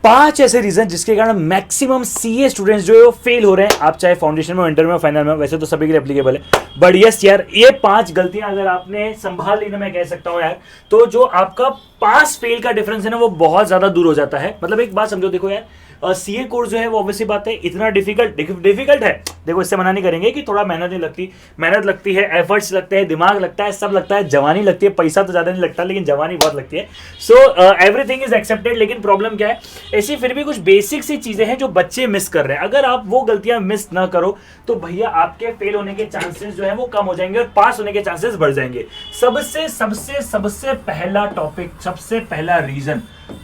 5 ऐसे रीजन जिसके कारण मैक्सिमम सीए स्टूडेंट्स जो है वो फेल हो रहे हैं। आप चाहे फाउंडेशन में, इंटर में, फाइनल में, वैसे तो सभी के लिए एप्लीकेबल है, बट यस यार, ये 5 गलतियां अगर आपने संभाल ली ना, मैं कह सकता हूं यार, तो जो आपका पास फेल का डिफरेंस है ना वो बहुत ज्यादा दूर हो जाता है। मतलब एक बात समझो, देखो यार, सीए कोर्स जो है वो ऑब्वियसली बात है इतना डिफिकल्ट है। देखो, इससे मना नहीं करेंगे कि थोड़ा मेहनत नहीं लगती, मेहनत लगती है, एफर्ट्स लगते हैं, दिमाग लगता है, सब लगता है, जवानी लगती है, पैसा तो ज्यादा नहीं लगता लेकिन जवानी बहुत लगती है। So everything is accepted. लेकिन प्रॉब्लम क्या है, ऐसी फिर भी कुछ बेसिक सी चीजें हैं जो बच्चे मिस कर रहे हैं। अगर आप वो गलतियां मिस ना करो तो भैया आपके फेल होने के चांसेस जो है वो कम हो जाएंगे और पास होने के चांसेस बढ़ जाएंगे। सबसे सबसे सबसे पहला टॉपिक, सबसे पहला रीजन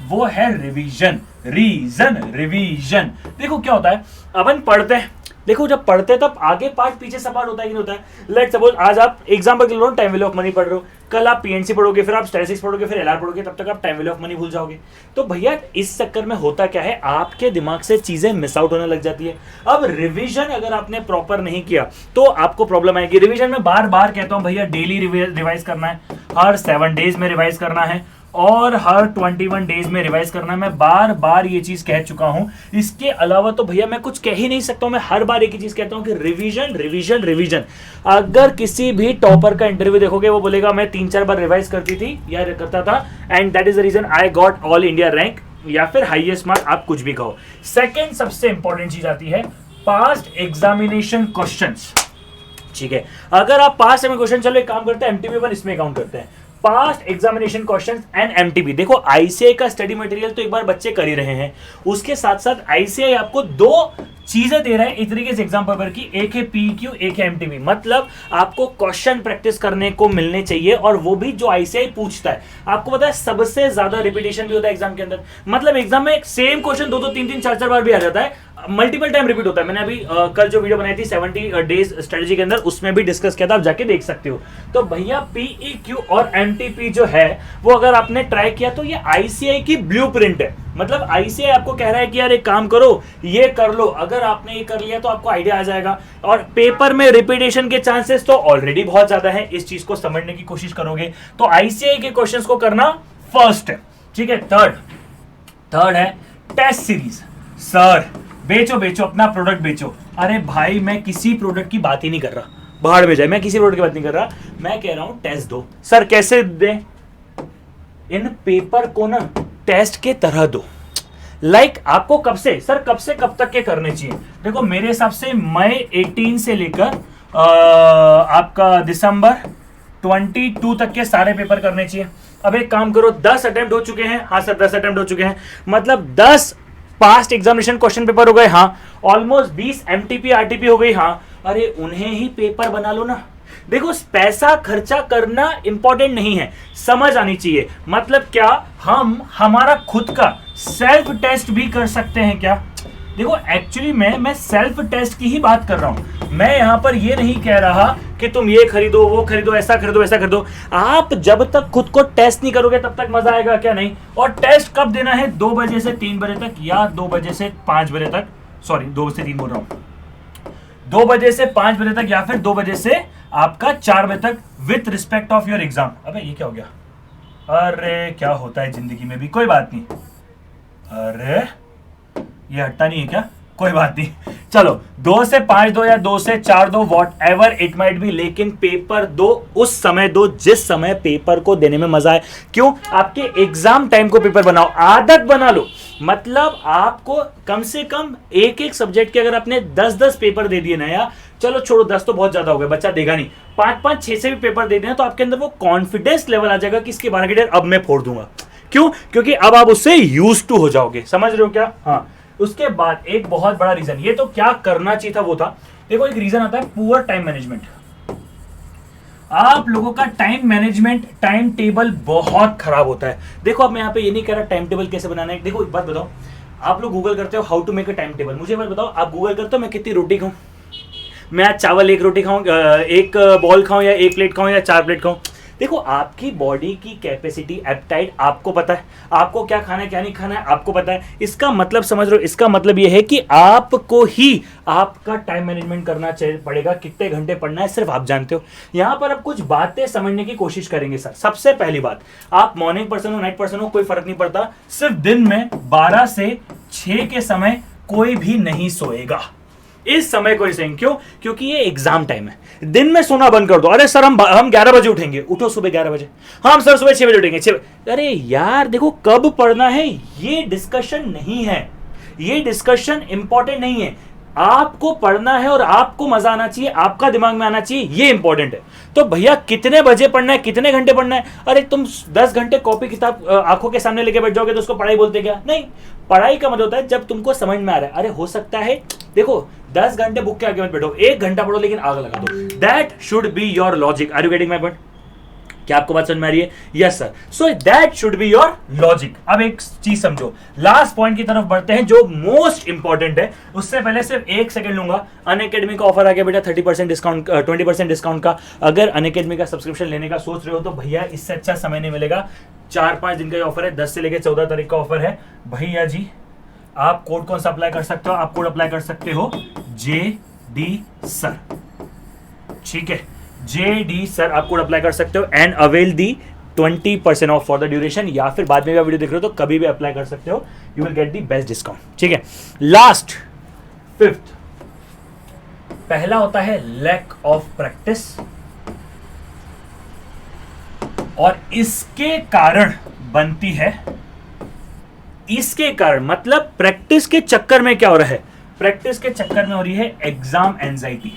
वो है रिवीजन। रिवीजन देखो क्या होता है, अपन पढ़ते हैं, देखो जब पढ़ते हैं तब आगे पार्ट पीछे सब पार्ट होता है कि नहीं होता है। लेट सपोज आज आप एग्जांपल के लिए टाइम वैल्यू ऑफ मनी पढ़ रहे हो, कल आप पीएनसी पढ़ोगे, फिर आप स्टैटिस्टिक्स पढ़ोगे, फिर एलआर पढ़ोगे, तब तक आप टाइम वैल्यू ऑफ मनी भूल जाओगे। तो भैया इस चक्कर में होता क्या है, आपके दिमाग से चीजें मिस आउट होने लग जाती है। अब रिवीजन अगर आपने प्रॉपर नहीं किया तो आपको प्रॉब्लम आएगी। रिवीजन में बार बार कहता हूं भैया, डेली रिवाइज करना है, हर 7 डेज में रिवाइज करना है और हर 21 डेज में रिवाइज करना है। मैं बार बार ये चीज कह चुका हूं। इसके अलावा तो भैया मैं कुछ कह ही नहीं सकता हूं। मैं हर बार एक ही चीज कहता हूं कि रिवीजन रिवीजन रिवीजन। अगर किसी भी टॉपर का इंटरव्यू देखोगे वो बोलेगा मैं 3-4 बार रिवाइज करती थी या करता था and that is the reason I got all India rank या फिर हाईएस्ट मार्क, आप कुछ भी कहो। सेकेंड सबसे इंपॉर्टेंट चीज आती है पास्ट एग्जामिनेशन क्वेश्चंस। ठीक है, अगर आप पास्ट में क्वेश्चन, चलो एक काम करते हैं, एमटीबी 1 इसमें काउंट करते हैं, past examination questions and MTB. देखो आईसीआई का स्टडी मटेरियल तो एक बार बच्चे कर ही रहे हैं, उसके साथ साथ आईसीआई आपको 2 चीजें दे रहा है एक तरीके से एग्जाम पेपर की, एक है पीक्यू, एक है एमटीबी। मतलब आपको क्वेश्चन प्रैक्टिस करने को मिलने चाहिए और वो भी जो आईसीआई पूछता है। आपको पता है सबसे ज्यादा रिपीटेशन भी होता है एग्जाम के अंदर। मतलब एग्जाम में सेम क्वेश्चन 2-2, 3-3, 4-4 बार भी आ जाता है, मल्टीपल टाइम रिपीट होता है। मैंने अभी कल जो वीडियो बनाई थी 70 डेज स्ट्रेटजी के अंदर, उसमें भी डिस्कस किया था, आप जाके देख सकते हो। तो भैया पीईक्यू और एमटीपी जो है वो अगर आपने ट्राई किया तो ये आईसीआई की ब्लूप्रिंट है। मतलब आईसीआई आपको कह रहा है कि यार एक काम करो, ये कर लो, अगर आपने ये कर लिया तो आपको आइडिया आ जाएगा। और पेपर में रिपीटेशन के चांसेस तो ऑलरेडी बहुत ज्यादा है, इस चीज को समझने की कोशिश करोगे तो आईसीआई के क्वेश्चंस को करना फर्स्ट है। ठीक है, थर्ड है टेस्ट सीरीज। सर बेचो बेचो, अपना प्रोडक्ट बेचो। अरे भाई मैं किसी प्रोडक्ट की बात ही नहीं कर रहा, बाहर में जाए, मैं किसी प्रोडक्ट की बात नहीं कर रहा, मैं कह रहा हूं टेस्ट दो। सर कैसे दें? इन पेपर को ना टेस्ट के तरह दो। लाइक आपको कब से कब तक के करने चाहिए? देखो मेरे हिसाब से मई 18 से लेकर आपका दिसंबर 22 तक के सारे पेपर करने चाहिए। अब एक काम करो, 10 अटेम्प्ट हो चुके हैं। हाँ सर 10 अटेम्प्ट हो चुके हैं, मतलब 10 पास्ट एग्जामिनेशन क्वेश्चन पेपर हो गए। हाँ, ऑलमोस्ट 20 एमटीपी आरटीपी हो गई। हाँ, अरे उन्हें ही पेपर बना लो ना। देखो पैसा खर्चा करना इंपॉर्टेंट नहीं है, समझ आनी चाहिए। मतलब क्या, हम हमारा खुद का सेल्फ टेस्ट भी कर सकते हैं क्या? देखो एक्चुअली मैं सेल्फ टेस्ट की ही बात कर रहा हूं। मैं यहां पर ये नहीं कह रहा कि तुम ये खरीदो, वो खरीदो, ऐसा खरीदो, वैसा खरीदो। आप जब तक खुद को टेस्ट नहीं करोगे तब तक मजा आएगा क्या? नहीं। और टेस्ट कब देना है? 2 बजे से 3 बजे तक या 2 बजे से 5 बजे तक। सॉरी 2 से 3 बोल रहा हूं, 2 बजे से 5 बजे तक या फिर 2 बजे से आपका 4 बजे तक with respect of your exam. अबे ये क्या हो गया? अरे क्या होता है जिंदगी में भी, कोई बात नहीं। अरे ये हटता नहीं है क्या? कोई बात नहीं, चलो 2 से 5 दो या 2 से 4 दो, what ever it might be, लेकिन पेपर दो उस समय दो जिस समय पेपर को देने में मजा आए। क्यों? आपके एग्जाम टाइम को पेपर बनाओ, आदत बना लो। मतलब आपको कम से कम एक सब्जेक्ट के अगर आपने 10-10 पेपर दे दिए ना, या चलो छोड़ो 10 तो बहुत ज्यादा हो गया, बच्चा देगा नहीं, 5-5, 6 से भी पेपर दे देना तो आपके अंदर वो कॉन्फिडेंस लेवल आ जाएगा कि इसके 12 के डेट अब मैं फोड़ दूंगा। क्यों? क्योंकि अब आप उससे यूज टू हो जाओगे। समझ रहे हो क्या? हाँ। उसके बाद एक बहुत बड़ा रीजन, ये तो क्या करना चाहिए था वो था। देखो एक रीजन आता है पुअर टाइम मैनेजमेंट। आप लोगों का टाइम मैनेजमेंट, टाइम टेबल बहुत खराब होता है। देखो अब मैं यहाँ पे ये नहीं कह रहा टाइम टेबल कैसे बनाना है। देखो एक बात बताओ, आप लोग गूगल करते हो how to make a time table. मुझे बात बताओ, आप गूगल करते हो मैं कितनी रोटी खाऊं? मैं आज चावल 1 रोटी खाऊं, 1 बॉल खाऊं, या 1 प्लेट खाऊं, या 4 प्लेट खाऊं? देखो आपकी बॉडी की कैपेसिटी, एपेटाइट आपको पता है, आपको क्या खाना है क्या नहीं खाना है आपको पता है। इसका मतलब समझ रहे हो? इसका मतलब यह है कि आपको ही आपका टाइम मैनेजमेंट करना पड़ेगा। कितने घंटे पढ़ना है सिर्फ आप जानते हो। यहां पर आप कुछ बातें समझने की कोशिश करेंगे। सर सबसे पहली बात, आप मॉर्निंग पर्सन हो नाइट पर्सन हो कोई फर्क नहीं पड़ता, सिर्फ दिन में 12 से 6 के समय कोई भी नहीं सोएगा। इस समय कोई सोएंगे, क्यों? क्योंकि ये एग्जाम टाइम है। दिन में सोना बंद कर दो। अरे सर हम 11 बजे उठेंगे। उठो सुबह 11 बजे। हम सर सुबह 6 बजे उठेंगे। 6 बजे। अरे यार देखो, कब पढ़ना है ये डिस्कशन नहीं है, ये डिस्कशन इंपॉर्टेंट नहीं है। आपको पढ़ना है और आपको मजा आना चाहिए, आपका दिमाग में आना चाहिए, ये इंपॉर्टेंट है। तो भैया कितने बजे पढ़ना है, कितने घंटे पढ़ना है? अरे तुम 10 घंटे कॉपी किताब आंखों के सामने लेके बैठ जाओगे तो उसको पढ़ाई बोलते क्या? नहीं, पढ़ाई का मतलब होता है जब तुमको समझ में आ रहा है। अरे हो सकता है, देखो 10 घंटे बुक के आगे मत बैठो, 1 घंटा पढ़ो लेकिन आग लगा दो। That should be your logic. Are you getting my point? क्या आपको बात समझ में आ रही है? Yes sir. So that should be your logic. अब एक चीज समझो, लास्ट पॉइंट की तरफ बढ़ते हैं जो मोस्ट इंपॉर्टेंट है। उससे पहले सिर्फ 1 सेकंड लूंगा। अनअकैडमी का ऑफर आ गया बेटा, 30% डिस्काउंट, 20% डिस्काउंट का। अगर अनअकैडमी का सब्सक्रिप्शन लेने का सोच रहे हो तो भैया इससे अच्छा समय नहीं मिलेगा। 4-5 दिन का ऑफर है, 10 से लेकर 14 तारीख का ऑफर है भैया जी। आप कोड कौन सा अप्लाई कर सकते हो? आप कोड अप्लाई कर सकते हो JD सर, ठीक है, JD सर आप कोड अप्लाई कर सकते हो and avail the 20% of for the duration, या फिर बाद में भी आप वीडियो देख रहे हो तो कभी भी अप्लाई कर सकते हो। You will get the best discount, ठीक है। लास्ट 5th, पहला होता है लैक ऑफ प्रैक्टिस, और इसके कारण बनती है, इसके कारण मतलब प्रैक्टिस के चक्कर में क्या हो रहा है? प्रैक्टिस के चक्कर में हो रही है एग्जाम एंजाइटी।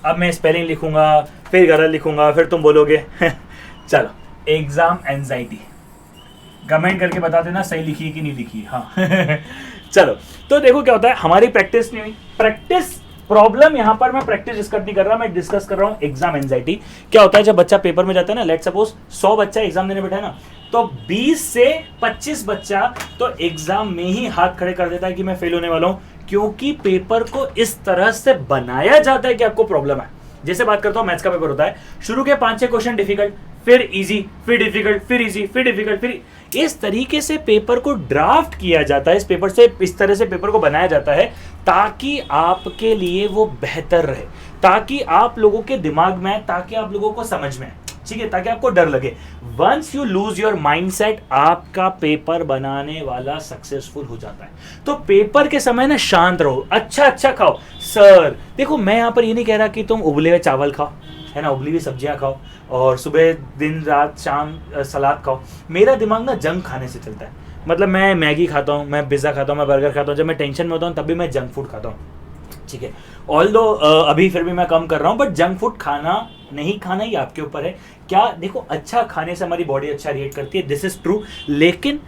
अब मैं स्पेलिंग लिखूंगा, फिर गलत लिखूंगा, फिर तुम बोलोगे चलो, एग्जाम एंजाइटी कमेंट करके बता देना सही लिखी है कि नहीं लिखी। हाँ चलो, तो देखो क्या होता है, हमारी प्रैक्टिस नहीं हुई। प्रैक्टिस प्रॉब्लम यहां पर मैं प्रैक्टिस डिस्कस नहीं कर रहा, मैं डिस्कस कर रहा हूं एग्जाम एंजाइटी। क्या होता है जब बच्चा पेपर में जाता है ना, लेट सपोज 100 बच्चा एग्जाम देने बैठा है ना, तो 20 से 25 बच्चा तो एग्जाम में ही हाथ खड़े कर देता है कि मैं फेल होने वाला हूं, क्योंकि पेपर को इस तरह से बनाया जाता है कि आपको प्रॉब्लम है। जैसे बात करता हूं, मैथ्स का पेपर होता है, शुरू के 5-6 क्वेश्चन डिफिकल्ट, फिर इजी, फिर डिफिकल्ट, फिर इजी, फिर डिफिकल्ट, फिर इस तरीके से पेपर को ड्राफ्ट किया जाता है। इस पेपर से, इस तरह से पेपर को बनाया जाता है ताकि आपके लिए वो बेहतर रहे, ताकि आप लोगों के दिमाग में आए, ताकि आप लोगों को समझ में आए, ठीक है, ताकि आपको डर लगे। Once you lose your mindset, आपका पेपर बनाने वाला सक्सेसफुल हो जाता है। तो पेपर के समय ना शांत रहो, अच्छा खाओ। सर देखो, मैं यहां पर ये नहीं कह रहा कि तुम उबले हुए चावल खाओ, है ना, उबली हुई सब्जियां खाओ और सुबह दिन रात शाम सलाद खाओ। मेरा दिमाग ना जंक खाने से चलता है, मतलब मैं मैगी खाता हूँ, मैं पिज्ज़ा खाता हूँ, मैं बर्गर खाता हूँ। जब मैं टेंशन में होता हूँ तब भी मैं जंक फूड खाता हूँ, ठीक है। ऑल्दो अभी फिर भी मैं कम कर रहा हूँ, बट जंक फूड खाना नहीं खाना ये आपके ऊपर है। क्या देखो, अच्छा खाने से हमारी बॉडी अच्छा रिएक्ट करती है, दिस इज ट्रू, लेकिन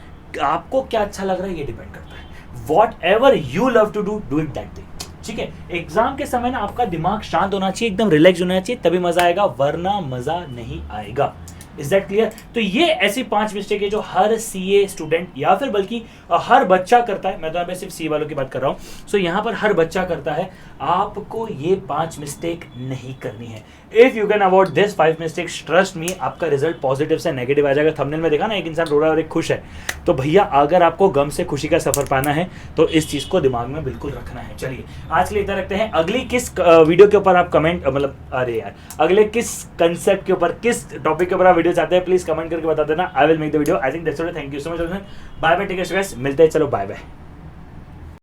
आपको क्या अच्छा लग रहा है ये डिपेंड करता है। Whatever you love to do, do it that thing, ठीक है। एग्जाम के समय ना आपका दिमाग शांत होना चाहिए, एकदम रिलैक्स होना चाहिए, तभी मजा आएगा, वरना मजा नहीं आएगा। Is that clear? तो ये ऐसी 5 मिस्टेक है जो हर सीए स्टूडेंट या फिर बल्कि हर बच्चा करता है। मैं तो यहाँ पे सिर्फ सीए वालों की बात कर रहा हूँ। सो यहाँ पर हर बच्चा करता है, आपको ये 5 मिस्टेक नहीं करनी है। If you can avoid this 5 mistakes, trust me, आपका रिजल्ट पॉजिटिव से नेगेटिव आ जाएगा। थंबनेल में देखा ना, एक इंसान रो रहा है और एक खुश है। तो भैया अगर आपको गम से खुशी का सफर पाना है तो इस चीज को दिमाग में बिल्कुल रखना है। चलिए आज के लिए इतना रखते हैं। अगली किस वीडियो के ऊपर आप कमेंट, मतलब अरे यार, अगले किस कंसेप्ट के ऊपर, किस टॉपिक के ऊपर आप वीडियो चाहते हैं, प्लीज कमेंट करके बता देना। I will make the video. I think that's all. Thank you so much. Bye bye, take care guys, मिलते हैं। चलो बाय बाय।